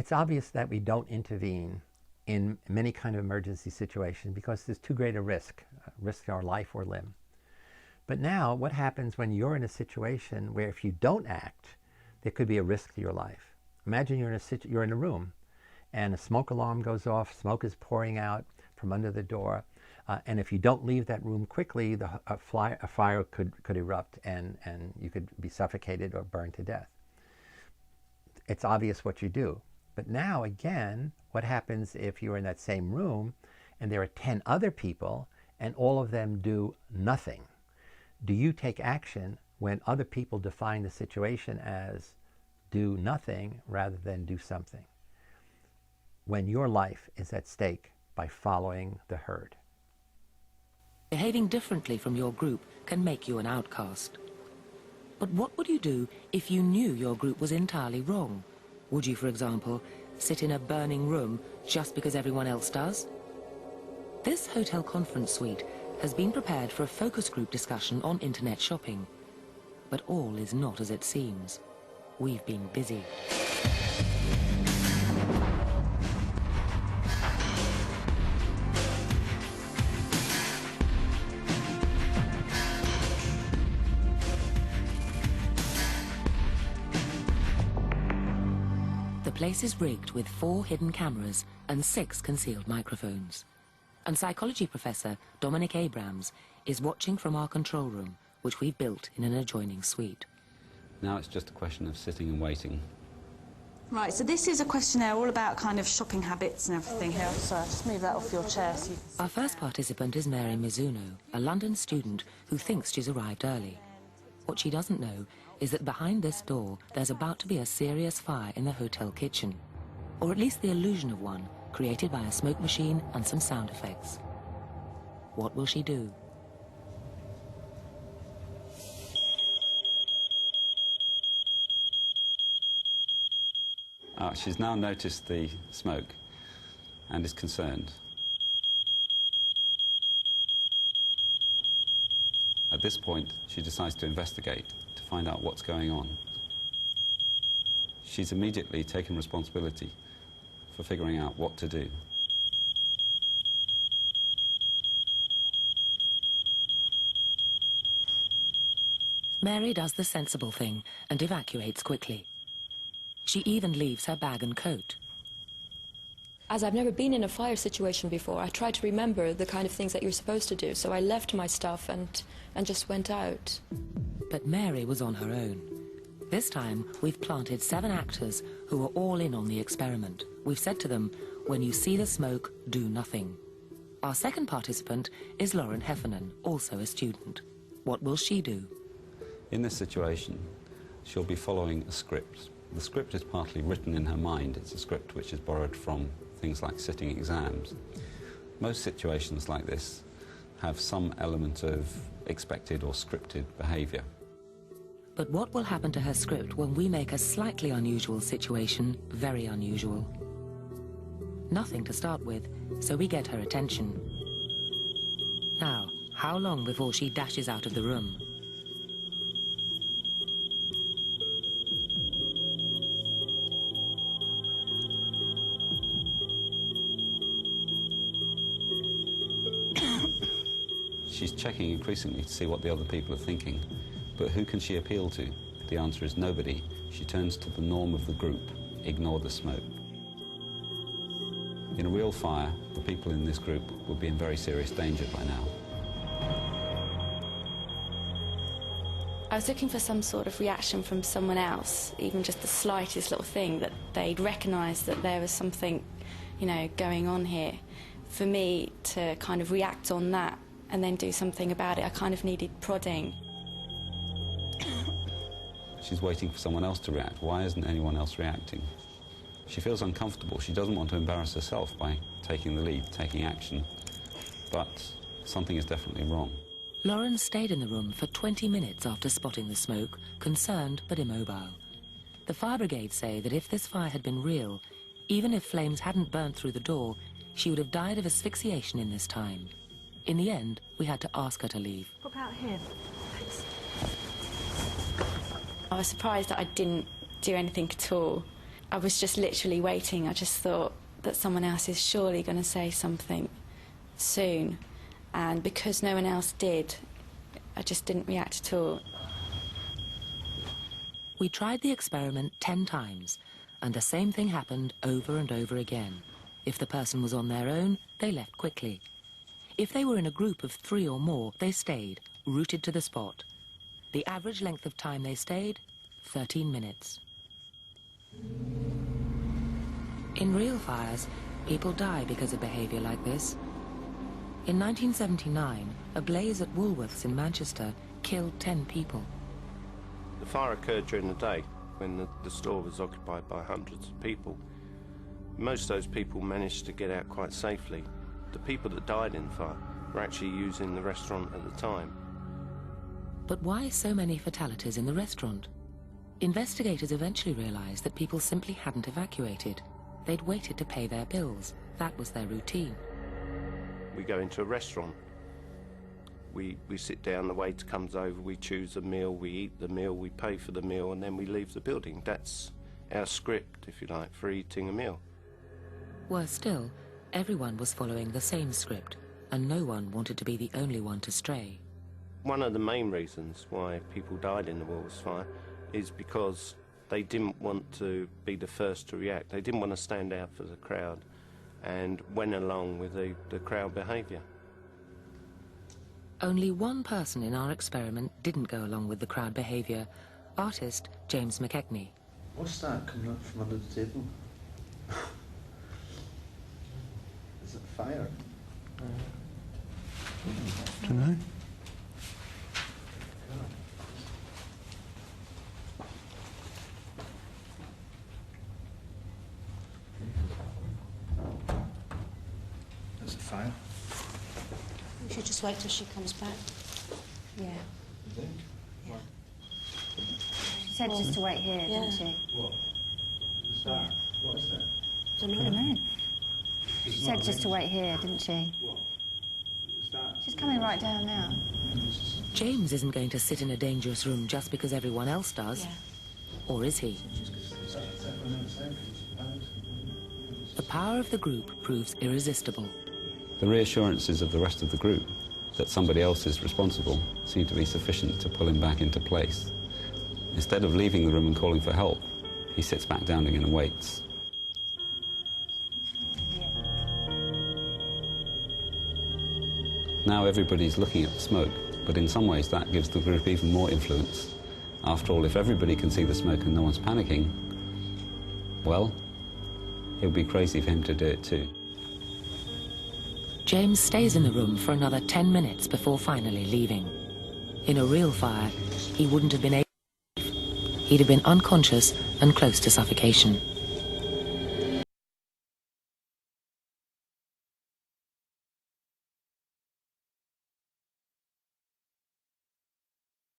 It's obvious that we don't intervene in many kind of emergency situations because there's too great a risk to our life or limb. But now, what happens when you're in a situation where if you don't act, there could be a risk to your life? Imagine you're in a room and a smoke alarm goes off, smoke is pouring out from under the door, and if you don't leave that room quickly, a fire could erupt and you could be suffocated or burned to death. It's obvious what you do. But now, again, what happens if you're in that same room and there are 10 other people and all of them do nothing? Do you take action when other people define the situation as do nothing rather than do something? When your life is at stake by following the herd. Behaving differently from your group can make you an outcast. But what would you do if you knew your group was entirely wrong? Would you, for example, sit in a burning room just because everyone else does? This hotel conference suite has been prepared for a focus group discussion on internet shopping. But all is not as it seems. We've been busy. The place is rigged with 4 hidden cameras and 6 concealed microphones. And psychology professor Dominic Abrams is watching from our control room, which we've built in an adjoining suite. Now it's just a question of sitting and waiting. Right, so this is a questionnaire all about kind of shopping habits and everything here. So just move that off your chair so you can see. Our first participant is Mary Mizuno, a London student who thinks she's arrived early. What she doesn't know is that behind this door there's about to be a serious fire in the hotel kitchen. Or at least the illusion of one, created by a smoke machine and some sound effects. What will she do? She's now noticed the smoke and is concerned. At this point, she decides to investigate to find out what's going on. She's immediately taken responsibility for figuring out what to do. Mary does the sensible thing and evacuates quickly. She even leaves her bag and coat. As I've never been in a fire situation before, I tried to remember the kind of things that you're supposed to do, so I left my stuff and just went out. But Mary was on her own. This time, we've planted 7 actors who are all in on the experiment. We've said to them, when you see the smoke, do nothing. Our second participant is Lauren Heffernan, also a student. What will she do? In this situation, she'll be following a script. The script is partly written in her mind. It's a script which is borrowed from things like sitting exams. Most situations like this have some element of expected or scripted behaviour. But what will happen to her script when we make a slightly unusual situation very unusual? Nothing to start with, so we get her attention. Now, how long before she dashes out of the room? She's checking increasingly to see what the other people are thinking. But who can she appeal to? The answer is nobody. She turns to the norm of the group. Ignore the smoke. In a real fire, the people in this group would be in very serious danger by now. I was looking for some sort of reaction from someone else, even just the slightest little thing, that they'd recognise that there was something, you know, going on here. For me to kind of react on that and then do something about it, I kind of needed prodding. She's waiting for someone else to react. Why isn't anyone else reacting? She feels uncomfortable. She doesn't want to embarrass herself by taking the lead, taking action. But something is definitely wrong. Lauren stayed in the room for 20 minutes after spotting the smoke, concerned but immobile. The fire brigade say that if this fire had been real, even if flames hadn't burnt through the door, she would have died of asphyxiation in this time. In the end, we had to ask her to leave. Pop out here. Thanks. I was surprised that I didn't do anything at all. I was just literally waiting. I just thought that someone else is surely going to say something soon. And because no one else did, I just didn't react at all. We tried the experiment 10 times, and the same thing happened over and over again. If the person was on their own, they left quickly. If they were in a group of 3 or more, they stayed, rooted to the spot. The average length of time they stayed, 13 minutes. In real fires, people die because of behaviour like this. In 1979, a blaze at Woolworths in Manchester killed 10 people. The fire occurred during the day when the store was occupied by hundreds of people. Most of those people managed to get out quite safely. The people that died in the fire were actually using the restaurant at the time. But why so many fatalities in the restaurant? Investigators eventually realised that people simply hadn't evacuated. They'd waited to pay their bills. That was their routine. We go into a restaurant. We sit down, the waiter comes over, we choose a meal, we eat the meal, we pay for the meal, and then we leave the building. That's our script, if you like, for eating a meal. Worse still, everyone was following the same script, and no one wanted to be the only one to stray. One of the main reasons why people died in the Woolworths fire is because they didn't want to be the first to react. They didn't want to stand out for the crowd and went along with the crowd behaviour. Only one person in our experiment didn't go along with the crowd behaviour, artist James McKechnie. What's that coming up from under the table? Is it fire? I don't know. Is it fire? We should just wait till she comes back. Yeah. You think? Yeah. She said just to wait here, didn't she? What? Is that? What is that? I don't know. She said just to wait here, didn't she? What? Is that? She's coming right down now. James isn't going to sit in a dangerous room just because everyone else does. Yeah. Or is he? The power of the group proves irresistible. The reassurances of the rest of the group that somebody else is responsible seem to be sufficient to pull him back into place. Instead of leaving the room and calling for help, he sits back down again and waits. Now everybody's looking at the smoke, but in some ways that gives the group even more influence. After all, if everybody can see the smoke and no one's panicking, well, it would be crazy for him to do it too. James stays in the room for another 10 minutes before finally leaving. In a real fire, he wouldn't have been able to leave. He'd have been unconscious and close to suffocation.